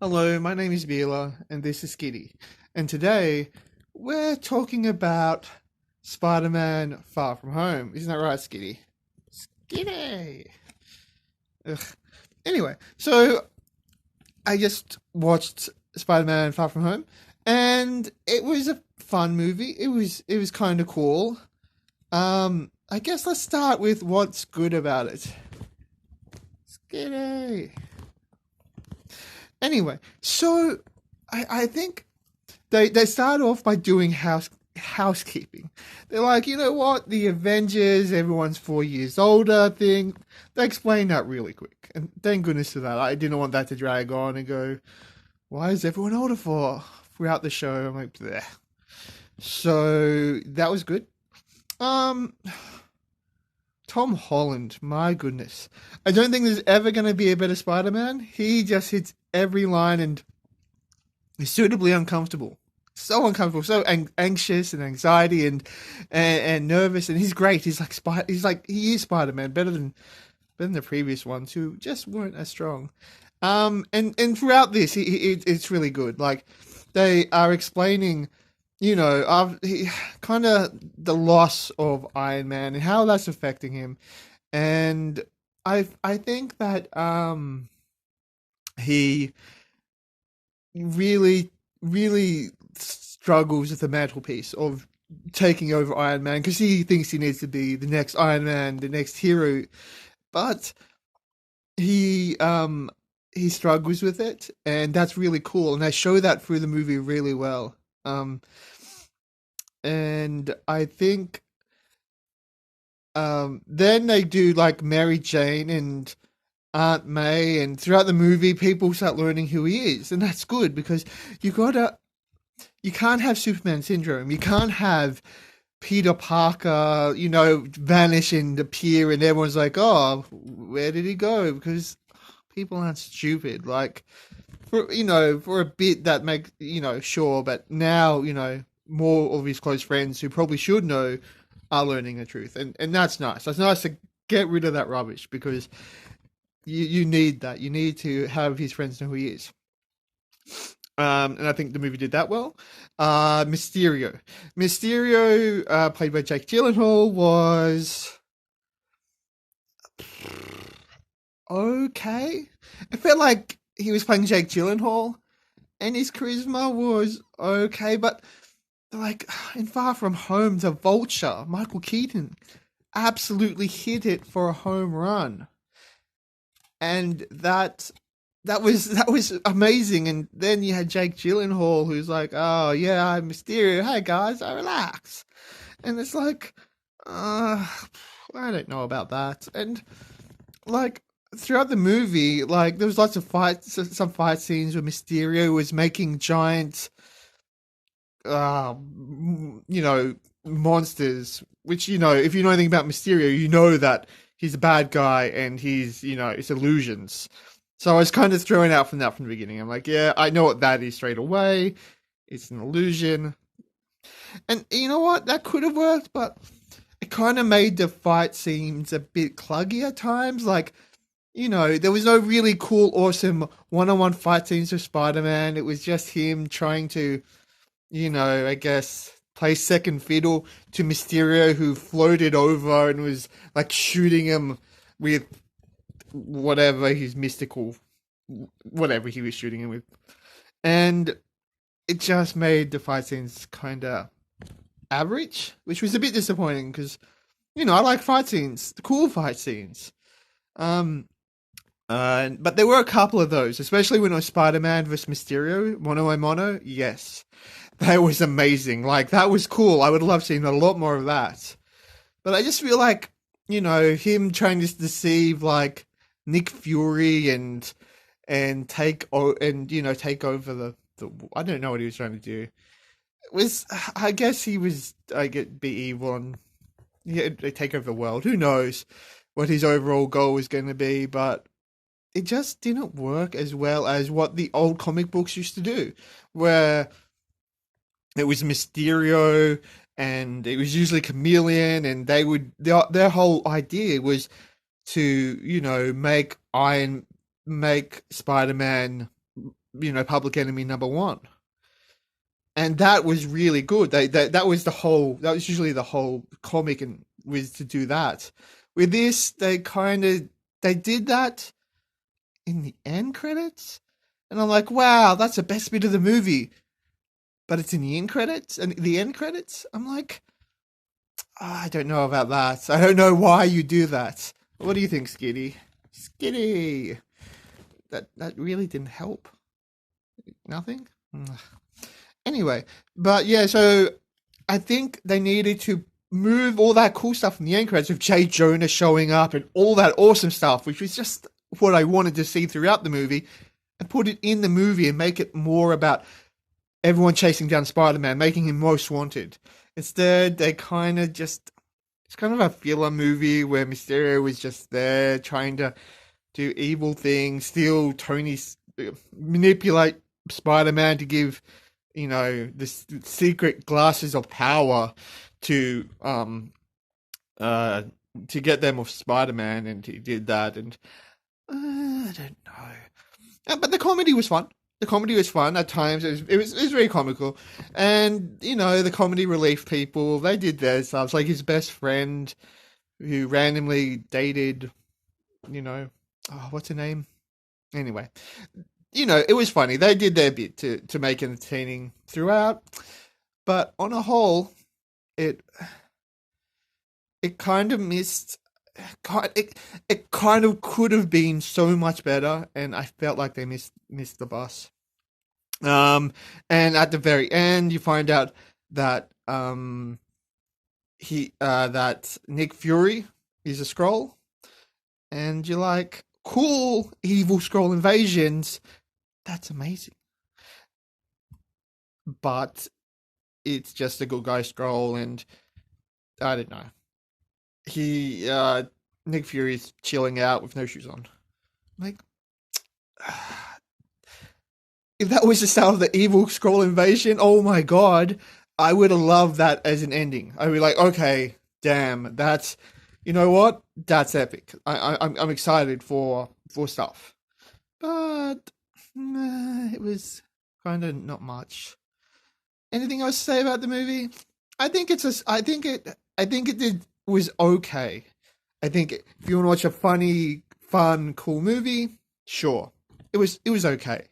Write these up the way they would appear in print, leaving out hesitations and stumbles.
Hello, my name is Bela, and this is Skitty. And today we're talking about Spider-Man Far From Home. Isn't that right, Skitty? Skitty! Ugh. Anyway, so I just watched Spider-Man Far From Home, and it was a fun movie. It was kind of cool. I guess let's start with what's good about it. Skitty! Anyway, so I think they start off by doing housekeeping. They're like, you know what, the Avengers, everyone's 4 years older thing. They explain that really quick, and thank goodness for that. I didn't want that to drag on and go, why is everyone older for throughout the show? I'm like, bleh. So that was good. Um, Tom Holland, my goodness, I don't think there's ever going to be a better Spider-Man. He just hits every line and is suitably uncomfortable. So uncomfortable, so anxious and anxiety and nervous, and he's great. He is Spider-Man, better than the previous ones who just weren't as strong. And throughout this, it's really good. Like they are explaining, kind of the loss of Iron Man and how that's affecting him, and I think that he really struggles with the mantelpiece of taking over Iron Man because he thinks he needs to be the next Iron Man, the next hero, but he he struggles with it, and that's really cool, and they show that through the movie really well. And I think then they do like Mary Jane and Aunt May, and throughout the movie, people start learning who he is, and that's good because you gotta you can't have Superman syndrome. You can't have Peter Parker, vanish and appear, and everyone's like, "Oh, where did he go?" Because people aren't stupid. Like, for a bit that makes sure, but now more of his close friends who probably should know are learning the truth, and that's nice. That's nice to get rid of that rubbish because you need that. You need to have his friends know who he is. And I think the movie did that well. Mysterio, played by Jake Gyllenhaal, was okay. I felt like he was playing Jake Gyllenhaal, and his charisma was okay, but like in Far From Home, the Vulture, Michael Keaton, absolutely hit it for a home run, and that was amazing. And then you had Jake Gyllenhaal, who's like, "Oh yeah, I'm Mysterio. Hey guys, I relax." And it's like, I don't know about that. And like throughout the movie, like there was lots of fights, some fight scenes where Mysterio was making giant, uh, monsters. Which if you know anything about Mysterio, you know that he's a bad guy and he's it's illusions. So I was kind of thrown out from the beginning. I'm like, yeah, I know what that is straight away. It's an illusion. And you know what? That could have worked, but it kind of made the fight scenes a bit cluggy at times. Like, there was no really cool, awesome one-on-one fight scenes with Spider-Man. It was just him trying to, I guess, play second fiddle to Mysterio, who floated over and was like shooting him with whatever his mystical, whatever he was shooting him with. And it just made the fight scenes kind of average, which was a bit disappointing because, I like fight scenes, the cool fight scenes. Um, but there were a couple of those, especially when it was Spider-Man versus Mysterio, mono a mono. Yes, that was amazing. Like that was cool. I would love seeing a lot more of that. But I just feel like him trying to deceive like Nick Fury and take over the I don't know what he was trying to do. It was I guess he was be evil and take over the world. Who knows what his overall goal was going to be, but it just didn't work as well as what the old comic books used to do, where it was Mysterio and it was usually Chameleon, and their whole idea was to make Spider-Man Public Enemy number one, and that was really good. That was the whole. That was usually the whole comic, and was to do that. With this, they did that in the end credits, and I'm like, wow, that's the best bit of the movie, but it's in the end credits, and the end credits, I'm like, I don't know about that. I don't know why you do that. What do you think, Skitty? Skitty, that really didn't help. Nothing. Anyway, but yeah, so I think they needed to move all that cool stuff from the end credits with Jay Jonah showing up and all that awesome stuff, which was just what I wanted to see throughout the movie, and put it in the movie and make it more about everyone chasing down Spider-Man, making him most wanted. Instead, they kind of just, it's kind of a filler movie where Mysterio was just there trying to do evil things, steal Tony's, manipulate Spider-Man to give, the secret glasses of power to get them off Spider-Man, and he did that, and I don't know. But the comedy was fun. The comedy was fun at times. It was very comical, and the comedy relief people, they did their stuff. Like his best friend, who randomly dated, what's her name? Anyway, it was funny. They did their bit to make entertaining throughout, but on a whole, it kind of missed. It kind of could have been so much better, and I felt like they missed the bus. And at the very end, you find out that that Nick Fury is a Skrull, and you're like, cool, evil Skrull invasions. That's amazing. But it's just a good guy Skrull, and I don't know. Nick Fury's chilling out with no shoes on. Like, if that was the start of the evil Skrull invasion, oh my god, I would have loved that as an ending. I'd be like, okay, damn, that's, you know what? That's epic. I'm excited for stuff. But it was kind of not much. Anything else to say about the movie? I think it was okay. I think if you want to watch a funny, fun, cool movie, sure. It was okay.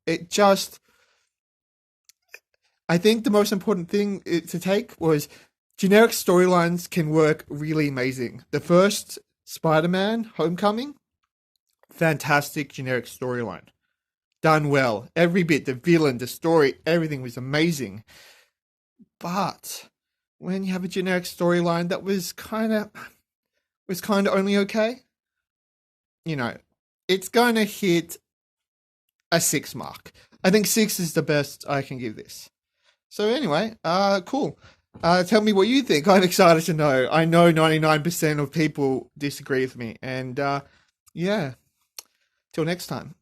It just, I think the most important thing to take was generic storylines can work really amazing. The first Spider-Man Homecoming, fantastic generic storyline. Done well. Every bit, the villain, the story, everything was amazing. But when you have a generic storyline that was kind of only okay, it's going to hit a 6 mark. I think 6 is the best I can give this. So anyway, cool. Tell me what you think. I'm excited to know. I know 99% of people disagree with me. And yeah, till next time.